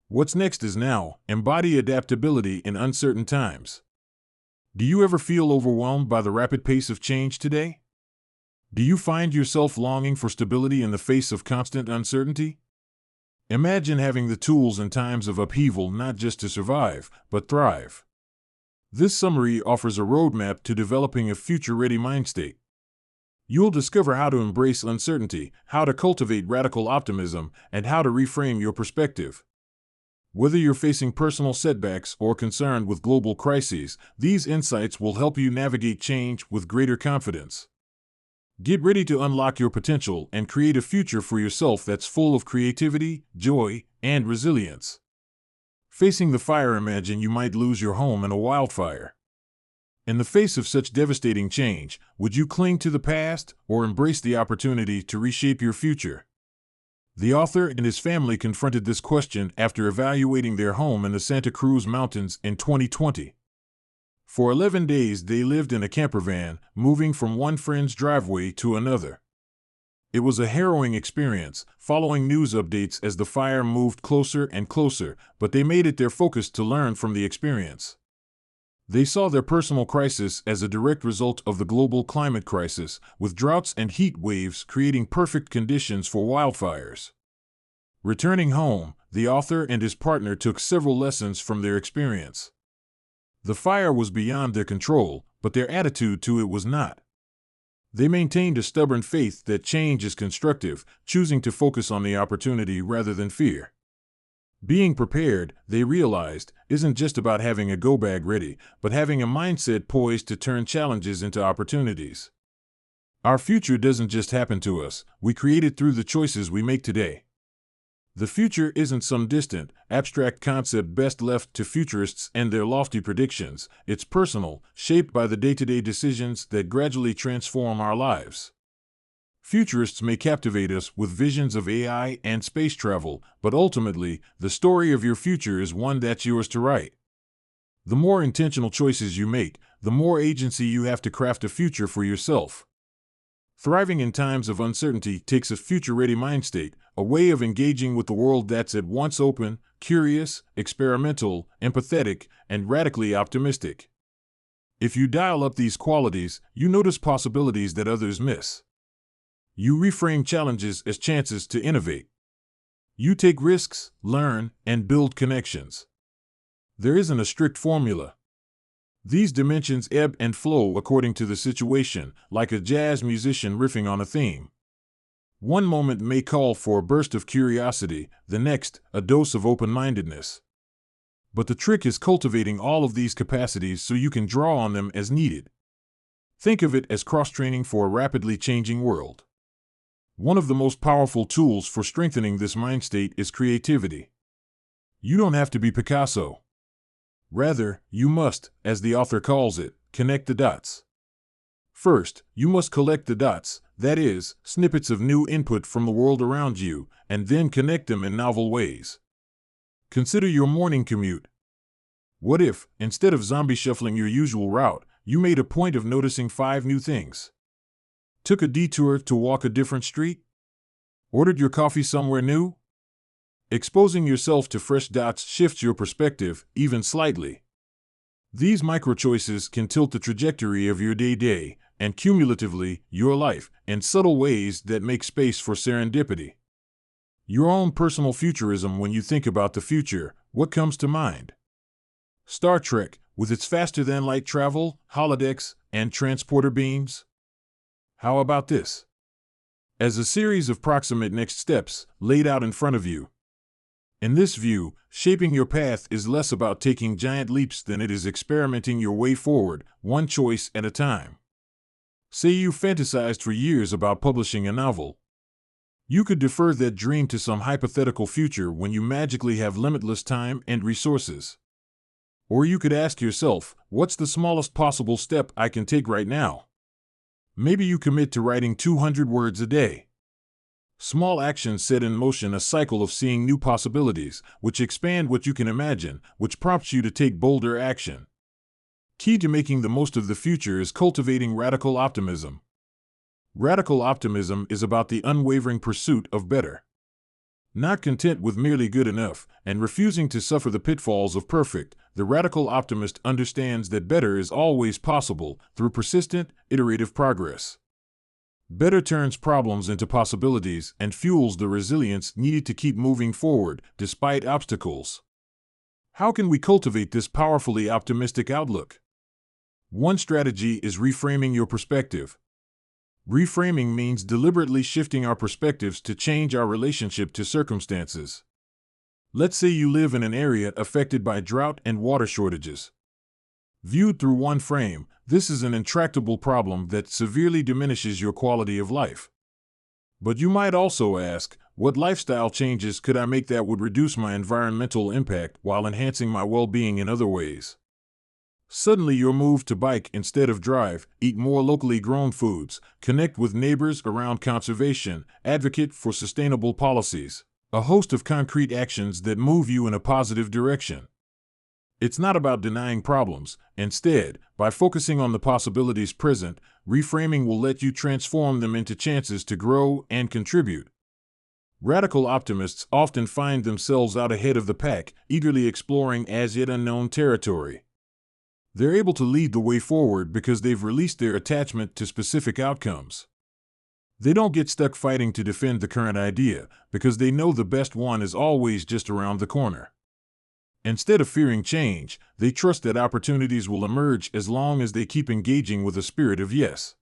What's next is now. Embody adaptability in uncertain times. Do you ever feel overwhelmed by the rapid pace of change today? Do you find yourself longing for stability in the face of constant uncertainty? Imagine having the tools in times of upheaval not just to survive, but thrive. This summary offers a roadmap to developing a future-ready mind state. You'll discover how to embrace uncertainty, how to cultivate radical optimism, and how to reframe your perspective. Whether you're facing personal setbacks or concerned with global crises, these insights will help you navigate change with greater confidence. Get ready to unlock your potential and create a future for yourself that's full of creativity, joy, and resilience. Facing the fire, imagine you might lose your home in a wildfire. In the face of such devastating change, would you cling to the past or embrace the opportunity to reshape your future? The author and his family confronted this question after evaluating their home in the Santa Cruz Mountains in 2020. For 11 days, they lived in a camper van, moving from one friend's driveway to another. It was a harrowing experience, following news updates as the fire moved closer and closer, but they made it their focus to learn from the experience. They saw their personal crisis as a direct result of the global climate crisis, with droughts and heat waves creating perfect conditions for wildfires. Returning home, the author and his partner took several lessons from their experience. The fire was beyond their control, but their attitude to it was not. They maintained a stubborn faith that change is constructive, choosing to focus on the opportunity rather than fear. Being prepared, they realized, isn't just about having a go-bag ready, but having a mindset poised to turn challenges into opportunities. Our future doesn't just happen to us, we create it through the choices we make today. The future isn't some distant, abstract concept best left to futurists and their lofty predictions. It's personal, shaped by the day-to-day decisions that gradually transform our lives. Futurists may captivate us with visions of AI and space travel, but ultimately, the story of your future is one that's yours to write. The more intentional choices you make, the more agency you have to craft a future for yourself. Thriving in times of uncertainty takes a future-ready mind state, a way of engaging with the world that's at once open, curious, experimental, empathetic, and radically optimistic. If you dial up these qualities, you notice possibilities that others miss. You reframe challenges as chances to innovate. You take risks, learn, and build connections. There isn't a strict formula. These dimensions ebb and flow according to the situation, like a jazz musician riffing on a theme. One moment may call for a burst of curiosity, the next, a dose of open-mindedness. But the trick is cultivating all of these capacities so you can draw on them as needed. Think of it as cross-training for a rapidly changing world. One of the most powerful tools for strengthening this mind state is creativity. You don't have to be Picasso. Rather, you must, as the author calls it, connect the dots. First, you must collect the dots, that is, snippets of new input from the world around you, and then connect them in novel ways. Consider your morning commute. What if, instead of zombie shuffling your usual route, you made a point of noticing 5 new things? Took a detour to walk a different street? Ordered your coffee somewhere new? Exposing yourself to fresh dots shifts your perspective, even slightly. These micro-choices can tilt the trajectory of your day, and cumulatively, your life, in subtle ways that make space for serendipity. Your own personal futurism. When you think about the future, what comes to mind? Star Trek, with its faster-than-light travel, holodecks, and transporter beams? How about this? As a series of proximate next steps laid out in front of you. In this view, shaping your path is less about taking giant leaps than it is experimenting your way forward, one choice at a time. Say you fantasized for years about publishing a novel. You could defer that dream to some hypothetical future when you magically have limitless time and resources. Or you could ask yourself, what's the smallest possible step I can take right now? Maybe you commit to writing 200 words a day. Small actions set in motion a cycle of seeing new possibilities, which expand what you can imagine, which prompts you to take bolder action. Key to making the most of the future is cultivating radical optimism. Radical optimism is about the unwavering pursuit of better. Not content with merely good enough, and refusing to suffer the pitfalls of perfect, the radical optimist understands that better is always possible through persistent, iterative progress. Better turns problems into possibilities and fuels the resilience needed to keep moving forward despite obstacles. How can we cultivate this powerfully optimistic outlook? One strategy is reframing your perspective. Reframing means deliberately shifting our perspectives to change our relationship to circumstances. Let's say you live in an area affected by drought and water shortages. Viewed through one frame, this is an intractable problem that severely diminishes your quality of life. But you might also ask, what lifestyle changes could I make that would reduce my environmental impact while enhancing my well-being in other ways? Suddenly you're moved to bike instead of drive, eat more locally grown foods, connect with neighbors around conservation, advocate for sustainable policies, a host of concrete actions that move you in a positive direction. It's not about denying problems. Instead, by focusing on the possibilities present, reframing will let you transform them into chances to grow and contribute. Radical optimists often find themselves out ahead of the pack, eagerly exploring as yet unknown territory. They're able to lead the way forward because they've released their attachment to specific outcomes. They don't get stuck fighting to defend the current idea because they know the best one is always just around the corner. Instead of fearing change, they trust that opportunities will emerge as long as they keep engaging with a spirit of yes.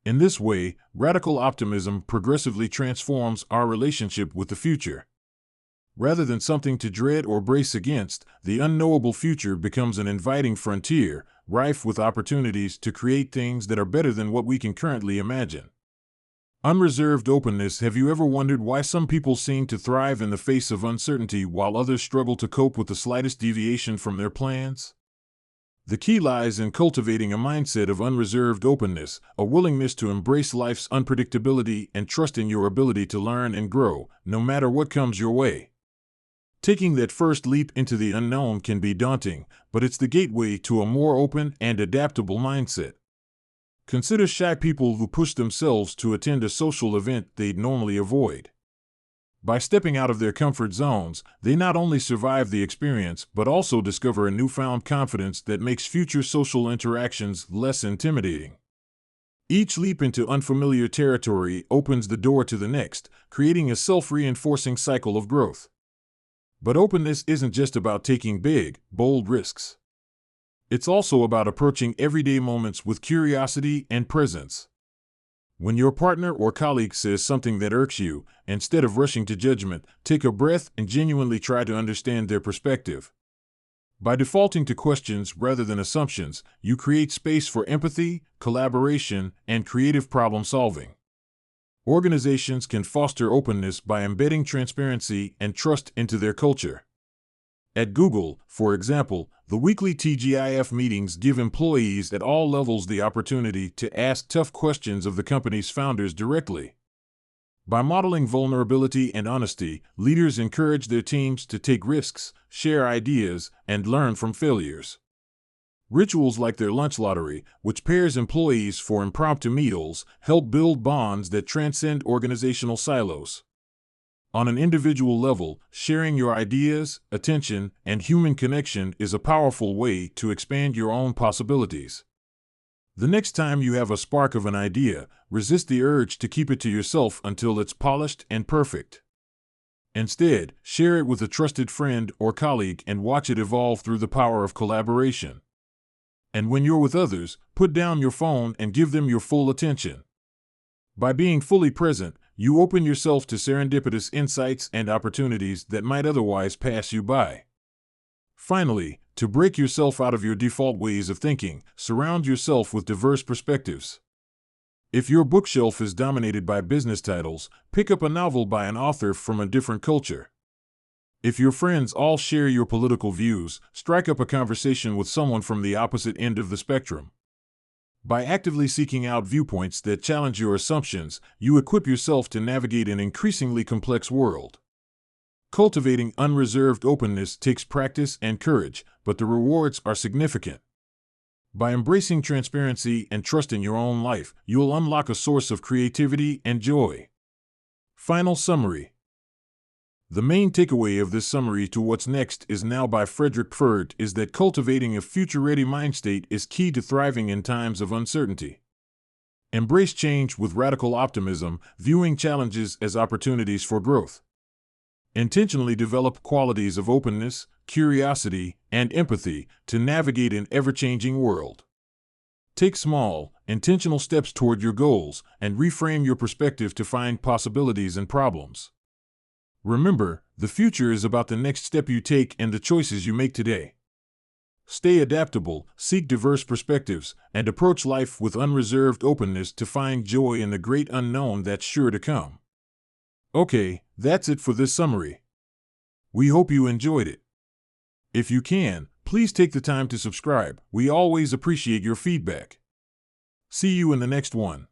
In this way, radical optimism progressively transforms our relationship with the future. Rather than something to dread or brace against, the unknowable future becomes an inviting frontier, rife with opportunities to create things that are better than what we can currently imagine. Unreserved openness. Have you ever wondered why some people seem to thrive in the face of uncertainty while others struggle to cope with the slightest deviation from their plans? The key lies in cultivating a mindset of unreserved openness, a willingness to embrace life's unpredictability and trust in your ability to learn and grow, no matter what comes your way. Taking that first leap into the unknown can be daunting, but it's the gateway to a more open and adaptable mindset. Consider shy people who push themselves to attend a social event they'd normally avoid. By stepping out of their comfort zones, they not only survive the experience but also discover a newfound confidence that makes future social interactions less intimidating. Each leap into unfamiliar territory opens the door to the next, creating a self-reinforcing cycle of growth. But openness isn't just about taking big, bold risks. It's also about approaching everyday moments with curiosity and presence. When your partner or colleague says something that irks you, instead of rushing to judgment, take a breath and genuinely try to understand their perspective. By defaulting to questions rather than assumptions, you create space for empathy, collaboration, and creative problem solving. Organizations can foster openness by embedding transparency and trust into their culture. At Google, for example, the weekly TGIF meetings give employees at all levels the opportunity to ask tough questions of the company's founders directly. By modeling vulnerability and honesty, leaders encourage their teams to take risks, share ideas, and learn from failures. Rituals like their lunch lottery, which pairs employees for impromptu meals, help build bonds that transcend organizational silos. On an individual level, sharing your ideas, attention, and human connection is a powerful way to expand your own possibilities. The next time you have a spark of an idea, resist the urge to keep it to yourself until it's polished and perfect. Instead, share it with a trusted friend or colleague and watch it evolve through the power of collaboration. And when you're with others, put down your phone and give them your full attention. By being fully present, you open yourself to serendipitous insights and opportunities that might otherwise pass you by. Finally, to break yourself out of your default ways of thinking, surround yourself with diverse perspectives. If your bookshelf is dominated by business titles, pick up a novel by an author from a different culture. If your friends all share your political views, strike up a conversation with someone from the opposite end of the spectrum. By actively seeking out viewpoints that challenge your assumptions, you equip yourself to navigate an increasingly complex world. Cultivating unreserved openness takes practice and courage, but the rewards are significant. By embracing transparency and trusting your own life, you'll unlock a source of creativity and joy. Final summary. The main takeaway of this summary to What's Next Is Now by Frederick Ferd is that cultivating a future-ready mind state is key to thriving in times of uncertainty. Embrace change with radical optimism, viewing challenges as opportunities for growth. Intentionally develop qualities of openness, curiosity, and empathy to navigate an ever-changing world. Take small, intentional steps toward your goals and reframe your perspective to find possibilities and problems. Remember, the future is about the next step you take and the choices you make today. Stay adaptable, seek diverse perspectives, and approach life with unreserved openness to find joy in the great unknown that's sure to come. Okay, that's it for this summary. We hope you enjoyed it. If you can, please take the time to subscribe. We always appreciate your feedback. See you in the next one.